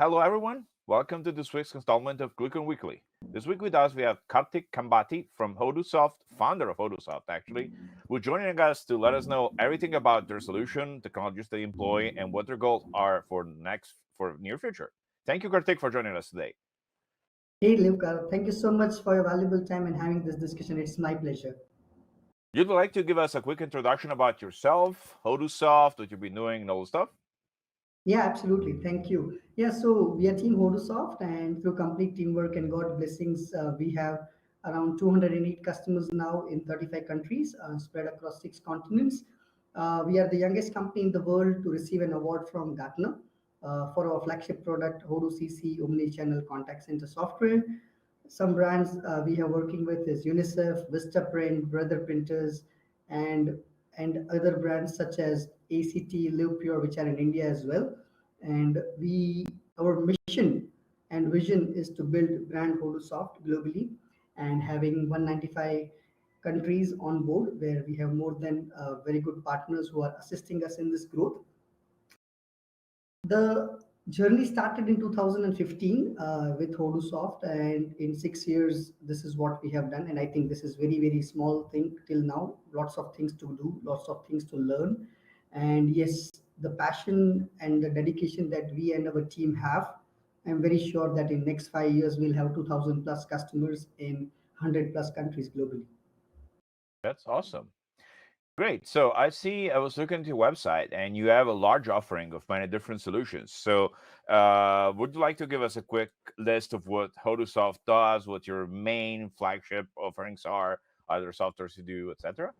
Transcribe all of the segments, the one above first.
Hello, everyone. Welcome to this week's installment of ClueCon Weekly. This week with us, we have Kartik Khambhati from HoduSoft, founder of HoduSoft, actually, who's joining us to let us know everything about their solution, technologies they employ, and what their goals are for near future. Thank you, Kartik, for joining us today. Hey Luca, thank you so much for your valuable time and having this discussion. It's my pleasure. You'd like to give us a quick introduction about yourself, HoduSoft, what you've been doing, and all the stuff? Yeah, absolutely. Thank you. Yeah, so we are Team HoduSoft, and through complete teamwork and God blessings, we have around 208 customers now in 35 countries, spread across 6 continents. We are the youngest company in the world to receive an award from Gartner for our flagship product, HoduCC Omnichannel Contact Center software. Some brands we are working with is UNICEF, Vistaprint, Brother Printers, and and other brands such as ACT, Live Pure, which are in India as well. And our mission and vision is to build brand HoduSoft globally, and having 195 countries on board, where we have more than very good partners who are assisting us in this growth. The journey started in 2015 with HoduSoft, and in 6 years, this is what we have done. And I think this is very, very small thing till now. Lots of things to do, lots of things to learn, and yes, the passion and the dedication that we and our team have. I'm very sure that in next 5 years we'll have 2,000 plus customers in 100 plus countries globally. That's awesome. Great. So I was looking at your website and you have a large offering of many different solutions. So would you like to give us a quick list of what HoduSoft does, what your main flagship offerings are, other softwares you do, etc.?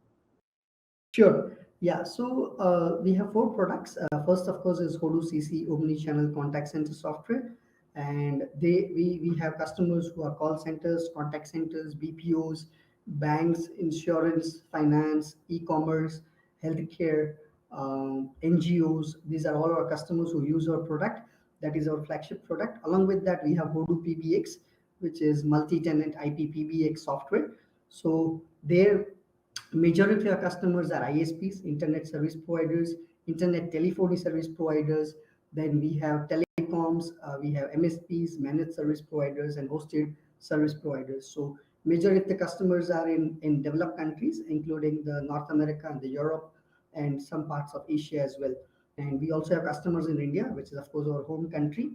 Sure. Yeah. So we have four products. First, of course, is HoduCC Omnichannel Contact Center software, and we have customers who are call centers, contact centers, BPOs, banks, insurance, finance, e-commerce, healthcare, NGOs. These are all our customers who use our product. That is our flagship product. Along with that, we have Hodu PBX, which is multi-tenant IP PBX software. So there majority of customers are ISPs, internet service providers, internet telephony service providers. Then we have telecoms, we have MSPs, managed service providers, and hosted service providers. So majority of the customers are in developed countries, including the North America and the Europe and some parts of Asia as well. And we also have customers in India, which is of course our home country,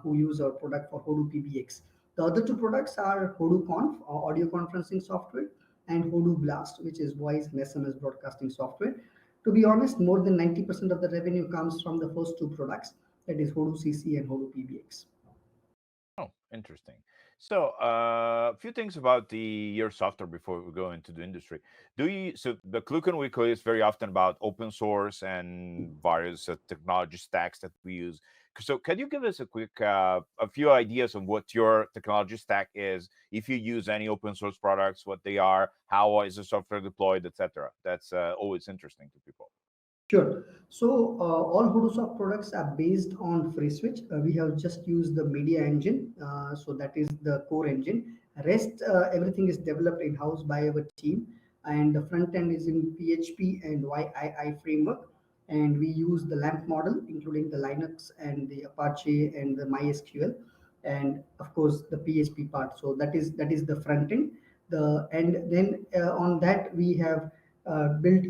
who use our product for Hodu PBX. The other two products are HoduConf, or audio conferencing software, and HoduBlast, which is voice and SMS broadcasting software. To be honest, more than 90% of the revenue comes from the first two products, that is HoduCC and Hodu PBX. Oh, interesting. So, a few things about your software before we go into the industry. So the ClueCon Weekly is very often about open source and various technology stacks that we use. So, can you give us a few ideas of what your technology stack is? If you use any open source products, what they are, how is the software deployed, etc. That's always interesting to people. Sure. So all HoduSoft products are based on FreeSWITCH. We have just used the media engine, so that is the core engine. Rest, everything is developed in-house by our team, and the front end is in PHP and YII framework. And we use the LAMP model, including the Linux and the Apache and the MySQL, and of course the PHP part. So that is the front end. And then on that we have built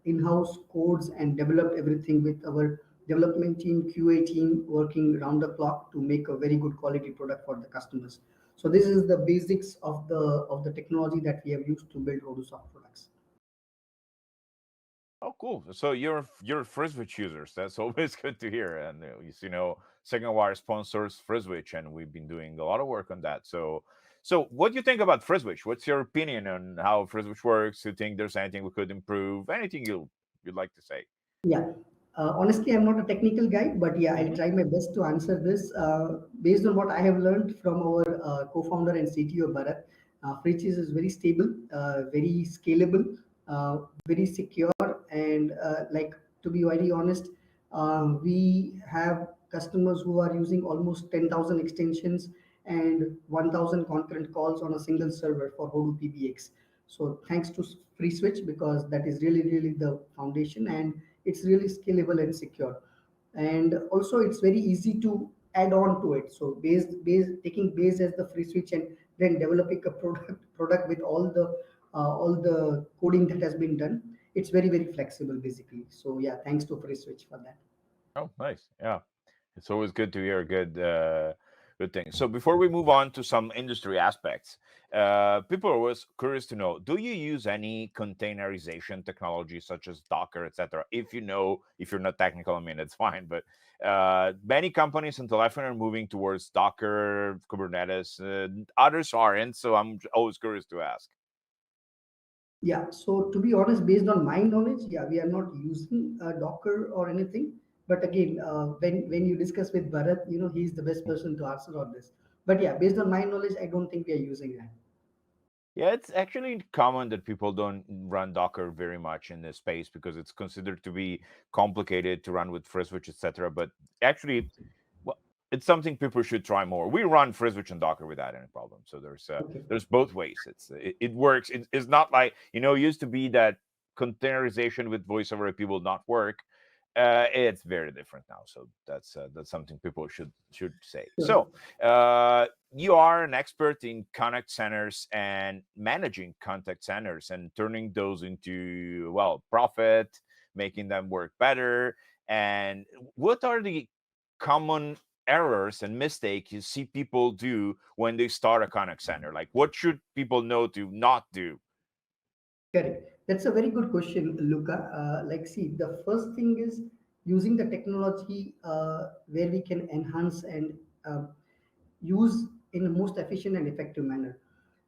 in-house codes and developed everything with our development team, QA team, working round the clock to make a very good quality product for the customers. So this is the basics of the technology that we have used to build HoduSoft products. Oh, cool. So you're FreeSWITCH users. That's always good to hear. And Second Wire sponsors FreeSWITCH, and we've been doing a lot of work on that. So what do you think about FreeSWITCH? What's your opinion on how FreeSWITCH works? Do you think there's anything we could improve? Anything you'd like to say? Yeah. Honestly, I'm not a technical guy, but yeah, I'll Hmm. try my best to answer this. Based on what I have learned from our co-founder and CTO, Bharat, Freeches is very stable, very scalable, very secure, and like, to be very honest, we have customers who are using almost 10,000 extensions and 1,000 concurrent calls on a single server for Hodu PBX. So thanks to FreeSWITCH, because that is really, really the foundation, and it's really scalable and secure. And also it's very easy to add on to it. So base taking base as the free switch and then developing a product with all the coding that has been done. It's very flexible basically. So yeah, thanks to free switch for that. Oh, nice. Yeah. It's always good to hear good things. So before we move on to some industry aspects, people are always curious to know: do you use any containerization technology such as Docker, etc.? If you know, if you're not technical, I mean, it's fine. But many companies in telephony are moving towards Docker, Kubernetes. Others aren't. So I'm always curious to ask. Yeah, so to be honest, based on my knowledge, yeah, we are not using Docker or anything. But again, when you discuss with Bharat, he's the best person to answer on this. But yeah, based on my knowledge, I don't think we are using that. Yeah, it's actually common that people don't run Docker very much in this space because it's considered to be complicated to run with FreeSWITCH, etc. But actually, well, it's something people should try more. We run FreeSWITCH and Docker without any problem. So Okay. there's both ways. It works. It's not like it used to be that containerization with voice over IP will not work. It's very different now. So that's something people should say. Sure. So you are an expert in contact centers and managing contact centers and turning those into profit, making them work better. And what are the common errors and mistakes you see people do when they start a contact center? Like, what should people know to not do? Correct. That's a very good question, Luca. See, the first thing is using the technology where we can enhance and uh, use in the most efficient and effective manner.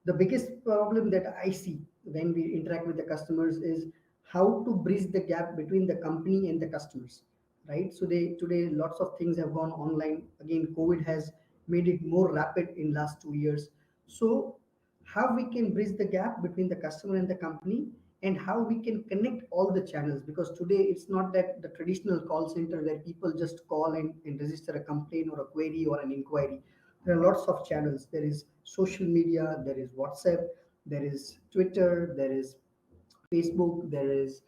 The biggest problem that I see when we interact with the customers is how to bridge the gap between the company and the customers, right? So today lots of things have gone online. Again, COVID has made it more rapid in last 2 years. So how we can bridge the gap between the customer and the company, and how we can connect all the channels, because today it's not that the traditional call center where people just call and register a complaint or a query or an inquiry. There are lots of channels. There is social media, there is WhatsApp, there is Twitter, there is Facebook, there is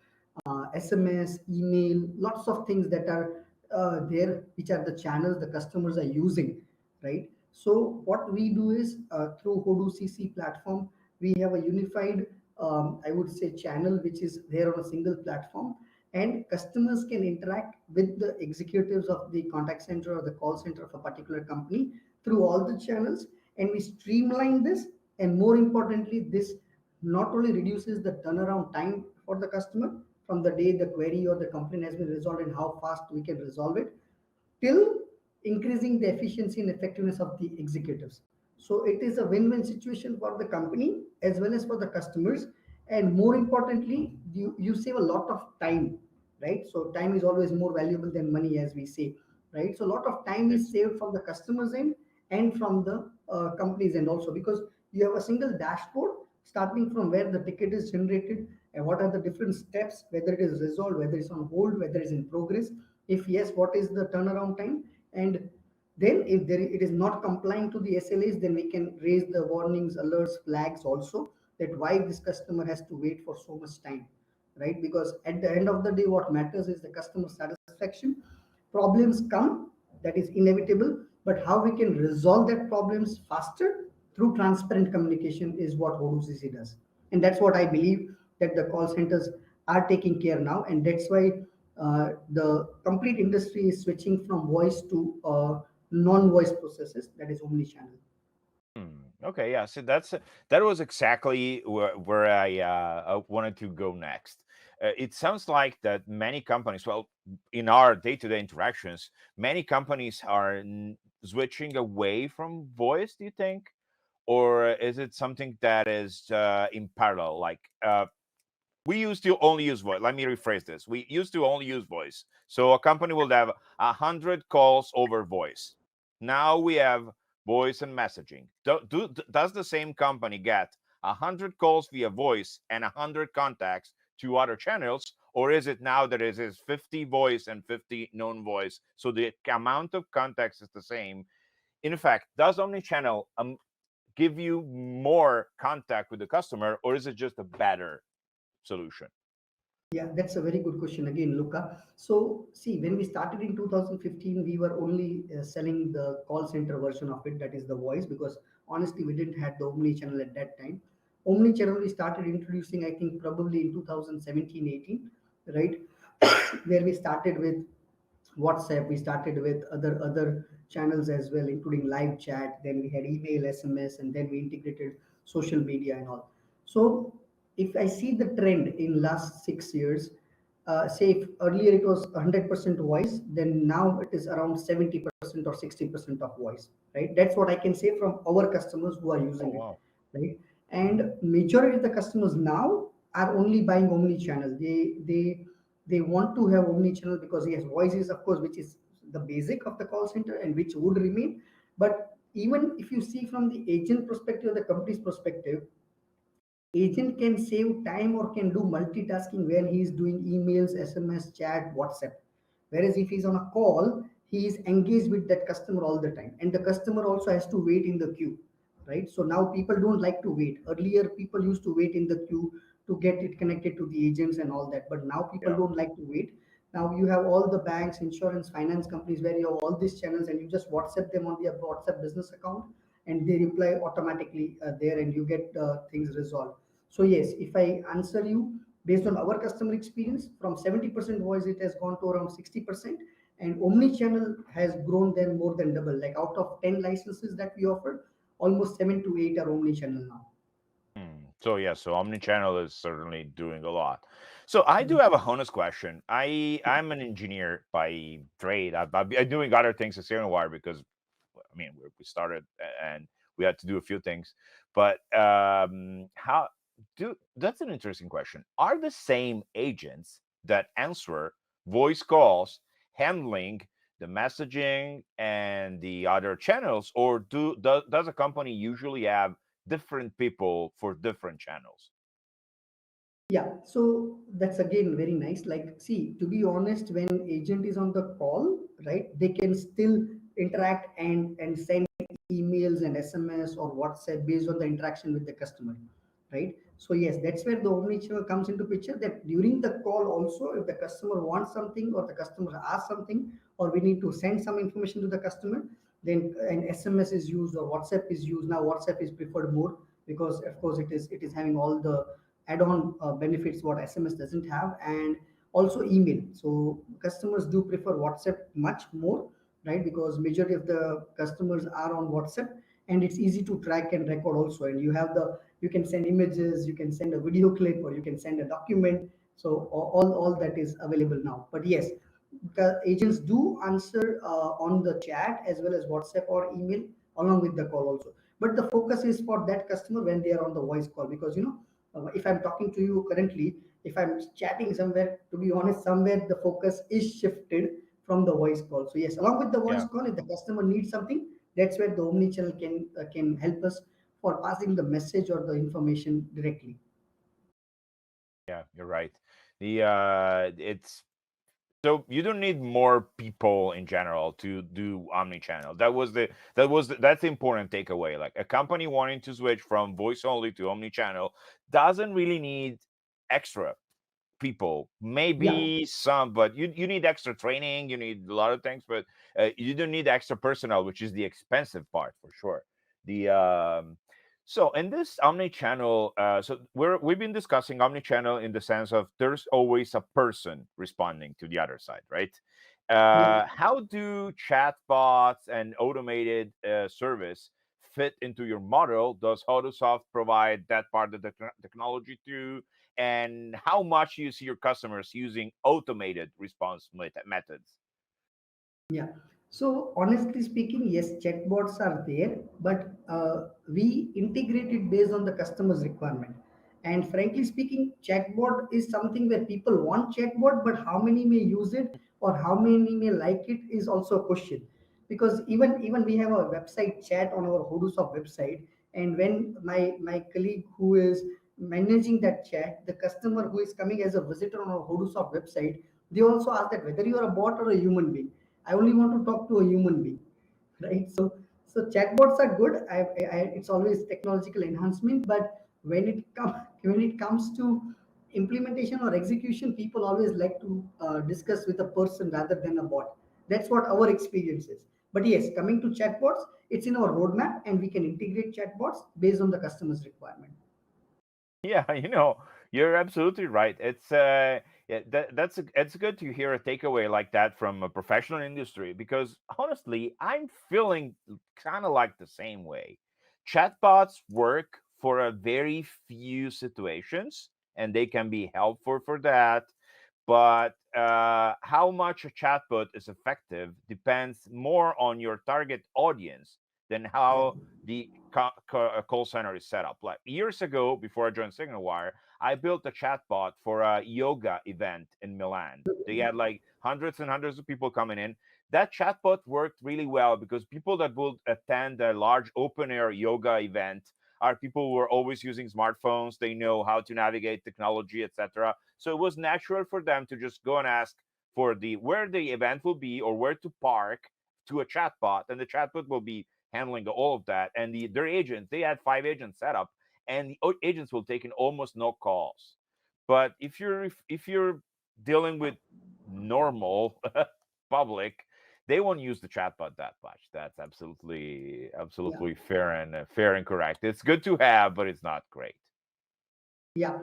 SMS, email, lots of things that are there, which are the channels the customers are using, right? So what we do is through HoduCC platform, we have a unified, I would say, channel which is there on a single platform, and customers can interact with the executives of the contact center or the call center of a particular company through all the channels, and we streamline this. And more importantly, this not only reduces the turnaround time for the customer from the day the query or the complaint has been resolved and how fast we can resolve it, till increasing the efficiency and effectiveness of the executives. So it is a win-win situation for the company as well as for the customers. And more importantly, you save a lot of time, right? So time is always more valuable than money, as we say, right? So a lot of time is Yes. saved from the customers end and from the companies end also, because you have a single dashboard starting from where the ticket is generated and what are the different steps, whether it is resolved, whether it's on hold, whether it's in progress, if yes, what is the turnaround time, and then if it is not complying to the SLAs, then we can raise the warnings, alerts, flags also, that why this customer has to wait for so much time, right? Because at the end of the day, what matters is the customer satisfaction. Problems come, that is inevitable, but how we can resolve that problems faster through transparent communication is what ODCC does. And that's what I believe that the call centers are taking care now. And that's why the complete industry is switching from voice to non-voice processes, that is omnichannel. Okay, yeah. So that was exactly where I wanted to go next. It sounds like that many companies, well, in our day-to-day interactions, many companies are switching away from voice. Do you think, or is it something that is in parallel? Like we used to only use voice. Let me rephrase this. We used to only use voice. So a company will have 100 calls over voice. Now we have voice and messaging. Does the same company get 100 calls via voice and 100 contacts to other channels? Or is it now that it is 50 voice and 50 non voice? So the amount of contacts is the same. In fact, does Omnichannel give you more contact with the customer, or is it just a better solution? Yeah, that's a very good question again, Luca. So, see, when we started in 2015, we were only selling the call center version of it, that is the voice, because honestly, we didn't have the Omni channel at that time. Omni channel we started introducing, I think, probably in 2017, 18, right? Where we started with WhatsApp, we started with other channels as well, including live chat. Then we had email, SMS, and then we integrated social media and all. So if I see the trend in last 6 years, say if earlier it was 100% voice, then now it is around 70% or 60% of voice, right? That's what I can say from our customers who are Oh using it, wow. right? And majority of the customers now are only buying omni channel. They want to have omni channel because yes, voice is of course which is the basic of the call center and which would remain. But even if you see from the agent perspective or the company's perspective, agent can save time or can do multitasking where he is doing emails, SMS, chat, WhatsApp. Whereas if he's on a call, he is engaged with that customer all the time, and the customer also has to wait in the queue, right? So now people don't like to wait. Earlier, people used to wait in the queue to get it connected to the agents and all that, but now people Yeah. don't like to wait. Now you have all the banks, insurance, finance companies where you have all these channels, and you just WhatsApp them on their WhatsApp business account, and they reply automatically there, and you get things resolved. So yes, if I answer you based on our customer experience, from 70% voice it has gone to around 60%, and omni-channel has grown then more than double. Like out of 10 licenses that we offer, almost 7 to 8 are omni-channel now. So yeah, so omnichannel is certainly doing a lot. So I do have a honest question. I'm an engineer by trade. I've been doing other things at Wire because I mean we started and we had to do a few things. But how do that's an interesting question. Are the same agents that answer voice calls handling the messaging and the other channels, or does a company usually have different people for different channels? Yeah, so that's again very nice. Like, see, to be honest, when agent is on the call, right, they can still interact and send emails and SMS or WhatsApp based on the interaction with the customer, right? So yes, that's where the omnichannel comes into picture. That during the call also, if the customer wants something or the customer asks something, or we need to send some information to the customer, then an SMS is used or WhatsApp is used. Now WhatsApp is preferred more because of course it is having all the add-on benefits what SMS doesn't have, and also email. So customers do prefer WhatsApp much more, right? Because majority of the customers are on WhatsApp, and it's easy to track and record also. And you can send images, you can send a video clip, or you can send a document. So all that is available now. But yes, the agents do answer on the chat as well as WhatsApp or email along with the call also. But the focus is for that customer when they are on the voice call, because if I'm talking to you currently, if I'm chatting somewhere, to be honest, somewhere the focus is shifted from the voice call. So yes, along with the voice Yeah, call, if the customer needs something, that's where the omnichannel can help us for passing the message or the information directly. yeah, you're right. The it's so you don't need more people in general to do omni-channel. That's the important takeaway. Like a company wanting to switch from voice only to omni-channel doesn't really need extra people, Yeah. maybe some, but you need extra training, you need a lot of things, but you don't need extra personnel, which is the expensive part for sure. The So in this omni-channel, so we've been discussing omni-channel in the sense of there's always a person responding to the other side, right? Yeah. How do chatbots and automated service fit into your model? Does HoduSoft provide that part of the technology too? And how much you see your customers using automated response methods? Yeah. So honestly speaking, yes, chatbots are there, but we integrate it based on the customer's requirement. And frankly speaking, chatbot is something where people want chatbot, but how many may use it or how many may like it is also a question. Because even we have a website chat on our HoduSoft website, and when my colleague who is managing that chat, the customer who is coming as a visitor on our HoduSoft website, they also ask that whether you are a bot or a human being. I only want to talk to a human being, right? So chatbots are good. It's always technological enhancement, but when it comes to implementation or execution, people always like to discuss with a person rather than a bot. That's what our experience is. But yes, coming to chatbots, it's in our roadmap and we can integrate chatbots based on the customer's requirement. Yeah, you're absolutely right. Yeah, it's good to hear a takeaway like that from a professional industry because honestly, I'm feeling kind of like the same way. Chatbots work for a very few situations and they can be helpful for that. But how much a chatbot is effective depends more on your target audience than Yeah. how the call center is set up. Like years ago, before I joined SignalWire, I built a chatbot for a yoga event in Milan. They had like hundreds and hundreds of people coming in. That chatbot worked really well because people that would attend a large open air yoga event are people who are always using smartphones. They know how to navigate technology, etc. So it was natural for them to just go and ask for the where the event will be or where to park to a chatbot, and the chatbot will be handling all of that. And their agents, they had 5 agents set up, and the agents will take in almost no calls. But if you're dealing with normal public, they won't use the chatbot that much. That's Yeah. absolutely fair and correct. It's good to have, but it's not great. Yeah,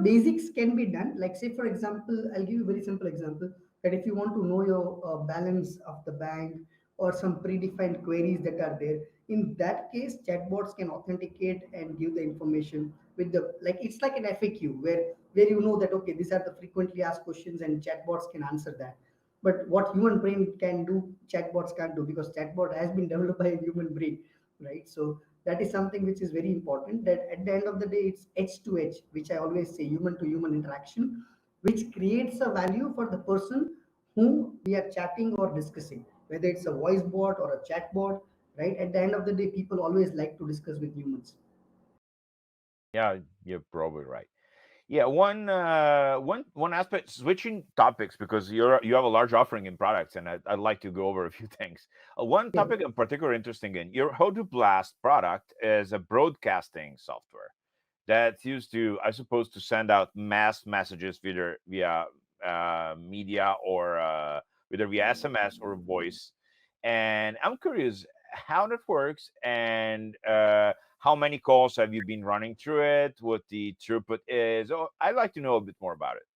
basics can be done. Like, say, for example, I'll give you a very simple example that if you want to know your balance of the bank or some predefined queries that are there, in that case, chatbots can authenticate and give the information with the like it's like an FAQ where you know that okay, these are the frequently asked questions and chatbots can answer that. But what human brain can do, chatbots can't do because chatbot has been developed by a human brain, right? So that is something which is very important, that at the end of the day it's edge to edge, which I always say, human to human interaction, which creates a value for the person whom we are chatting or discussing, whether it's a voice bot or a chat bot, right? At the end of the day, people always like to discuss with humans. Yeah, you're probably right. Yeah, one aspect, switching topics because you have a large offering in products, and I'd like to go over a few things. One Yeah, topic I'm particularly interested in your HoduBlast product is a broadcasting software that's used to, I suppose, to send out mass messages via media or whether via SMS or voice. And I'm curious how that works and how many calls have you been running through it, what the throughput is. Oh, I'd like to know a bit more about it.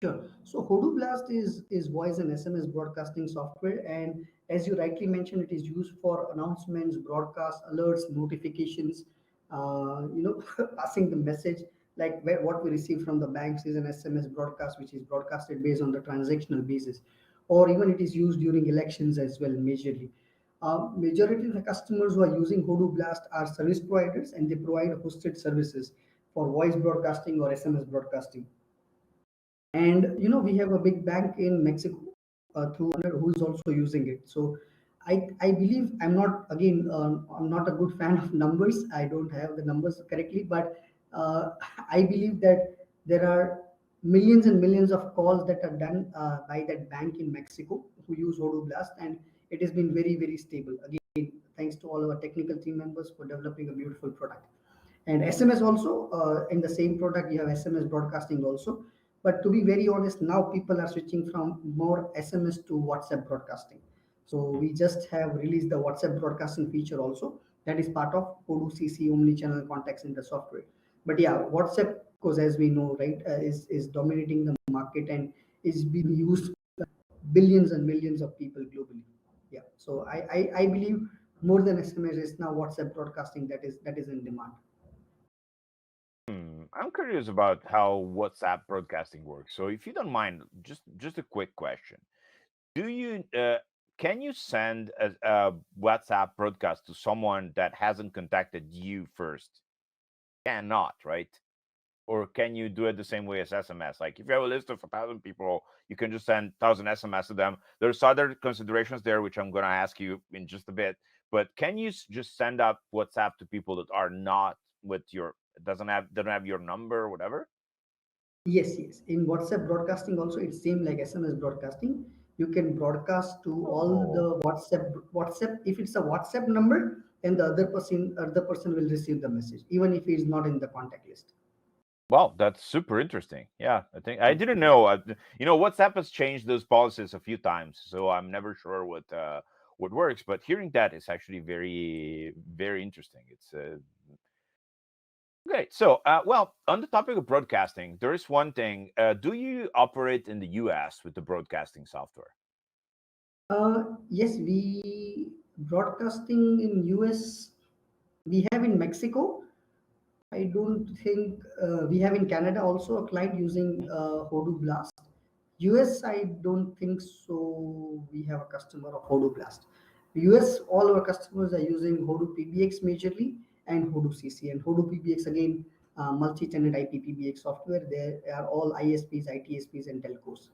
sure. So HoduBlast is voice and SMS broadcasting software, and as you rightly mentioned, it is used for announcements, broadcast alerts, notifications. Passing the message like what we receive from the banks is an SMS broadcast, which is broadcasted based on the transactional basis, or even it is used during elections as well, majorly. Majority of the customers who are using HoduBlast are service providers, and they provide hosted services for voice broadcasting or SMS broadcasting. And we have a big bank in Mexico through who is also using it. So I believe, I'm not a good fan of numbers. I don't have the numbers correctly, but I believe that there are millions and millions of calls that are done by that bank in Mexico who use HoduBlast, and it has been very very stable. Again, thanks to all our technical team members for developing a beautiful product. And SMS also, in the same product you have SMS broadcasting also. But to be very honest, now people are switching from more SMS to WhatsApp broadcasting. So we just have released the WhatsApp broadcasting feature also, that is part of Odoo CC Omnichannel contact center software. But yeah, WhatsApp, because as we know, right, is dominating the market and is being used billions and millions of people globally. Yeah, so I believe more than SMS is now WhatsApp broadcasting that is in demand. I'm curious about how WhatsApp broadcasting works. So, if you don't mind, just a quick question: Do you can you send a WhatsApp broadcast to someone that hasn't contacted you first? Cannot, right? Or can you do it the same way as SMS? Like if you have a list of 1,000 people, you can just send 1,000 SMS to them. There's other considerations there, which I'm going to ask you in just a bit. But can you just send out WhatsApp to people that are not with your doesn't have your number or whatever? Yes, yes. In WhatsApp broadcasting also, it's same like SMS broadcasting. You can broadcast to all Oh, the WhatsApp. If it's a WhatsApp number, then the other person will receive the message, even if he is not in the contact list. Well, that's super interesting. Yeah, I think I didn't know. WhatsApp has changed those policies a few times, so I'm never sure what works. But hearing that is actually very very interesting. It's great. So, well, on the topic of broadcasting, there is one thing. Do you operate in the U.S. with the broadcasting software? Yes, we broadcasting in US. We have in Mexico. I don't think we have in Canada also a client using HoduBlast. US, I don't think so. We have a customer of HoduBlast. US, all our customers are using Hodu PBX majorly and Hodu CC. And Hodu PBX again, multi-tenant IP PBX software. They are all ISPs, ITSPs, and telcos.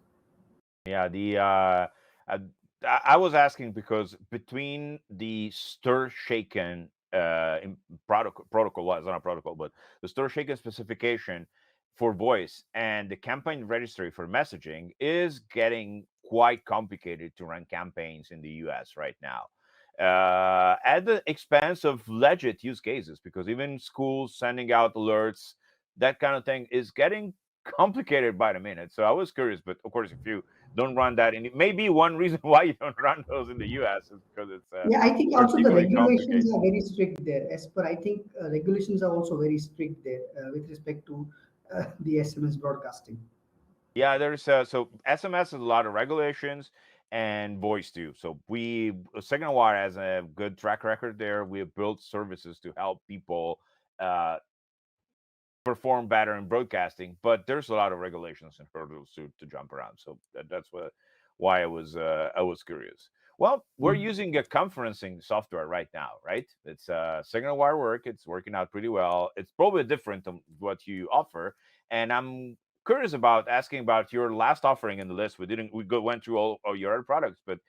Yeah, uh, I was asking because between the stir shaken protocol, well, it's not a protocol, but the stir shaken specification for voice and the campaign registry for messaging is getting quite complicated to run campaigns in the US right now. At the expense of legit use cases, because even schools sending out alerts, that kind of thing is getting complicated by the minute. So I was curious, but of course, if you don't run that, and it may be one reason why you don't run those in the US is because it's Yeah, I think also the particularly regulations complicated. are very strict there. As per, I think regulations are also very strict there with respect to the SMS broadcasting. Yeah, there's so SMS has a lot of regulations and voice too. So Second Wire has a good track record there. We have built services to help people uh, perform better in broadcasting, but there's a lot of regulations and hurdles to jump around. So that's why I was curious. Well, we're Mm. using a conferencing software right now, right? It's Signal Wire work. It's working out pretty well. It's probably different than what you offer, and I'm curious about asking about your last offering in the list. Went through all your other products, but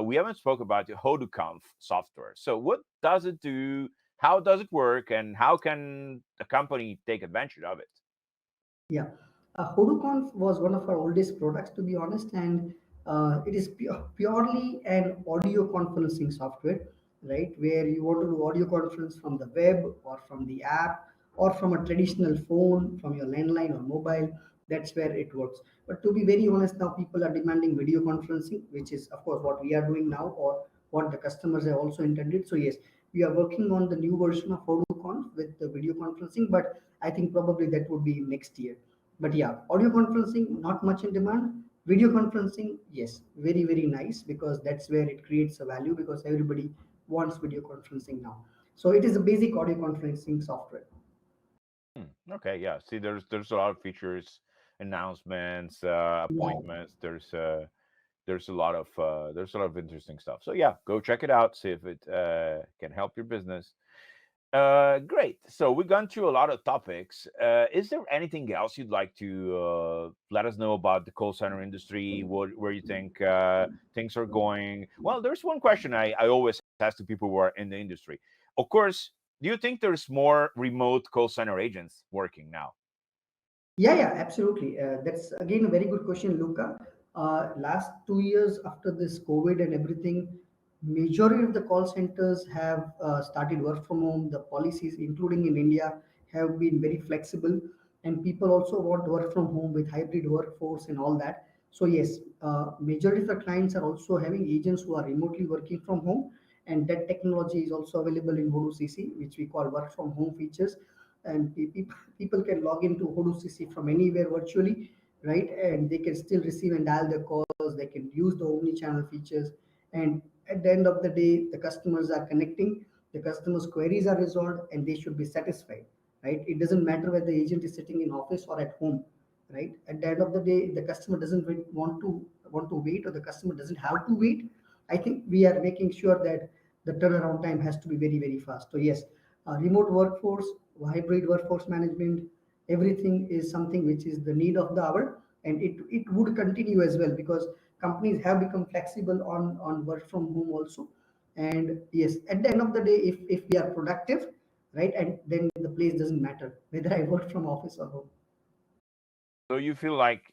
we haven't spoke about the HoduConf software. So what does it do? How does it work, and how can the company take advantage of it? Yeah, HoduConf was one of our oldest products, to be honest, and it is purely an audio conferencing software, right? Where you want to do audio conference from the web or from the app or from a traditional phone, from your landline or mobile. That's where it works. But to be very honest, now people are demanding video conferencing, which is, of course, what we are doing now or what the customers have also intended. So, yes, we are working on the new version of HoduConf with the video conferencing, but I think probably that would be next year. But yeah, audio conferencing not much in demand. Video conferencing, yes, very very nice because that's where it creates a value because everybody wants video conferencing now. So it is a basic audio conferencing software. Okay, yeah. See, there's a lot of features, announcements, Yeah. appointments. There's a lot of interesting stuff. So yeah, go check it out. See if it can help your business. Great. So we've gone through a lot of topics. Is there anything else you'd like to let us know about the call center industry? Where you think things are going? Well, there's one question I always ask to people who are in the industry. Of course, do you think there's more remote call center agents working now? Yeah, yeah, absolutely. That's again a very good question, Luca. Last 2 years after this COVID and everything, majority of the call centers have started work from home. The policies, including in India, have been very flexible, and people also want work from home with hybrid workforce and all that. So yes, majority of the clients are also having agents who are remotely working from home, and that technology is also available in Hodu CC, which we call work from home features, and people can log into HoduCC from anywhere virtually, right? And they can still receive and dial their calls. They can use the omni-channel features, and at the end of the day, the customers are connecting, the customers' queries are resolved, and they should be satisfied, right? It doesn't matter whether the agent is sitting in office or at home, right? At the end of the day, the customer doesn't want to wait, or the customer doesn't have to wait. I think we are making sure that the turnaround time has to be very very fast. So yes, remote workforce, hybrid workforce management, everything is something which is the need of the hour, and it would continue as well because companies have become flexible on work from home also. And yes, at the end of the day, if we are productive, right, and then the place doesn't matter whether I work from office or home. So you feel like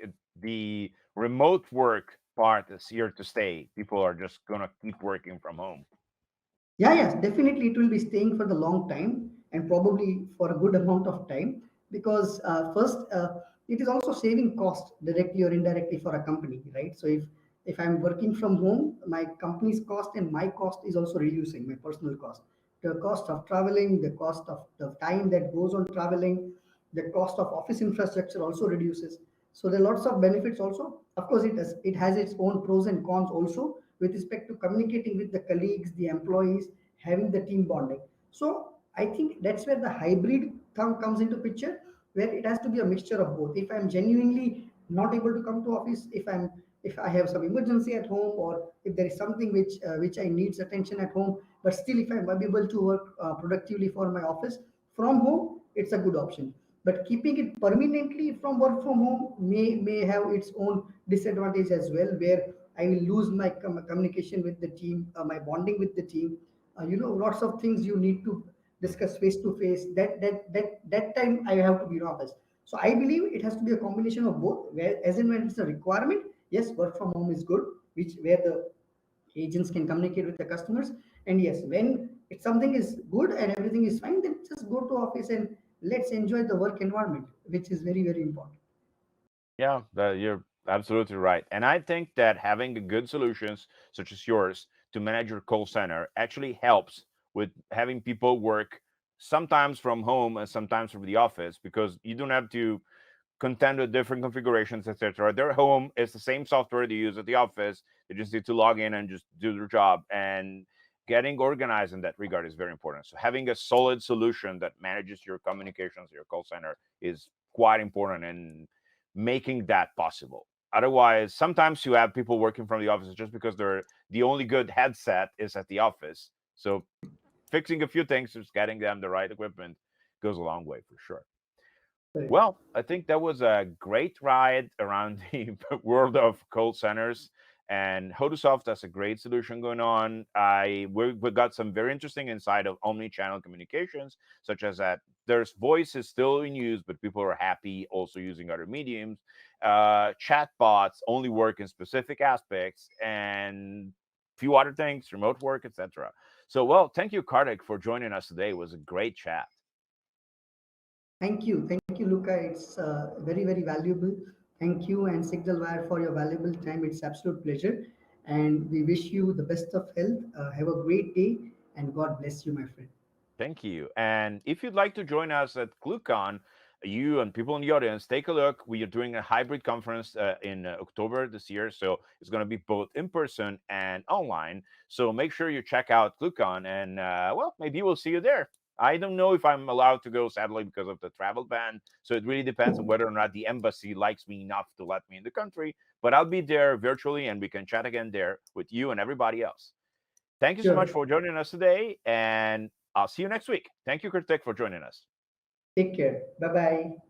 the remote work part is here to stay. People are just gonna keep working from home. Yeah, yes, definitely it will be staying for the long time and probably for a good amount of time. because first, it is also saving cost directly or indirectly for a company, right? So if I'm working from home, my company's cost and my cost is also reducing, my personal cost, the cost of traveling, the cost of the time that goes on traveling, the cost of office infrastructure also reduces. So there are lots of benefits also. Of course, it has its own pros and cons also with respect to communicating with the colleagues, the employees, having the team bonding. So I think that's where the hybrid thumb comes into picture, where it has to be a mixture of both. If I'm genuinely not able to come to office, if I have some emergency at home, or if there is something which I needs attention at home, but still if I'm able to work productively for my office from home, it's a good option. But keeping it permanently from work from home may have its own disadvantage as well, where I will lose my communication with the team, my bonding with the team. Lots of things you need to discuss face to face. That time I have to be in office. So I believe it has to be a combination of both. Where as and when it's a requirement, yes, work from home is good, which where the agents can communicate with the customers. And yes, when it's something is good and everything is fine, then just go to office and let's enjoy the work environment, which is very, very important. Yeah, you're absolutely right. And I think that having a good solutions such as yours to manage your call center actually helps with having people work sometimes from home and sometimes from the office, because you don't have to contend with different configurations, etc. Their home is the same software they use at the office. They just need to log in and just do their job. And getting organized in that regard is very important. So having a solid solution that manages your communications, your call center, is quite important in making that possible. Otherwise, sometimes you have people working from the office just because they're the only good headset is at the office. So fixing a few things, just getting them the right equipment goes a long way for sure. Correct. Well, I think that was a great ride around the world of call centers, and HoduSoft has a great solution going on. We got some very interesting insight of omni-channel communications, such as that there's voice is still in use, but people are happy also using other mediums. Chatbots only work in specific aspects, and few other things, remote work, etc. So, well, thank you, Kartik, for joining us today. It was a great chat. Thank you, Luca. It's very, very valuable. Thank you and Signalwire for your valuable time. It's absolute pleasure, and we wish you the best of health. Have a great day, and God bless you, my friend. Thank you. And if you'd like to join us at ClueCon, you and people in the audience, take a look. We are doing a hybrid conference in October this year. So it's going to be both in person and online. So make sure you check out ClueCon, and, well, maybe we'll see you there. I don't know if I'm allowed to go, sadly, because of the travel ban. So it really depends on whether or not the embassy likes me enough to let me in the country. But I'll be there virtually, and we can chat again there with you and everybody else. Thank you so much Sure. for joining us today, and I'll see you next week. Thank you, Kartik, for joining us. Take care. Bye bye.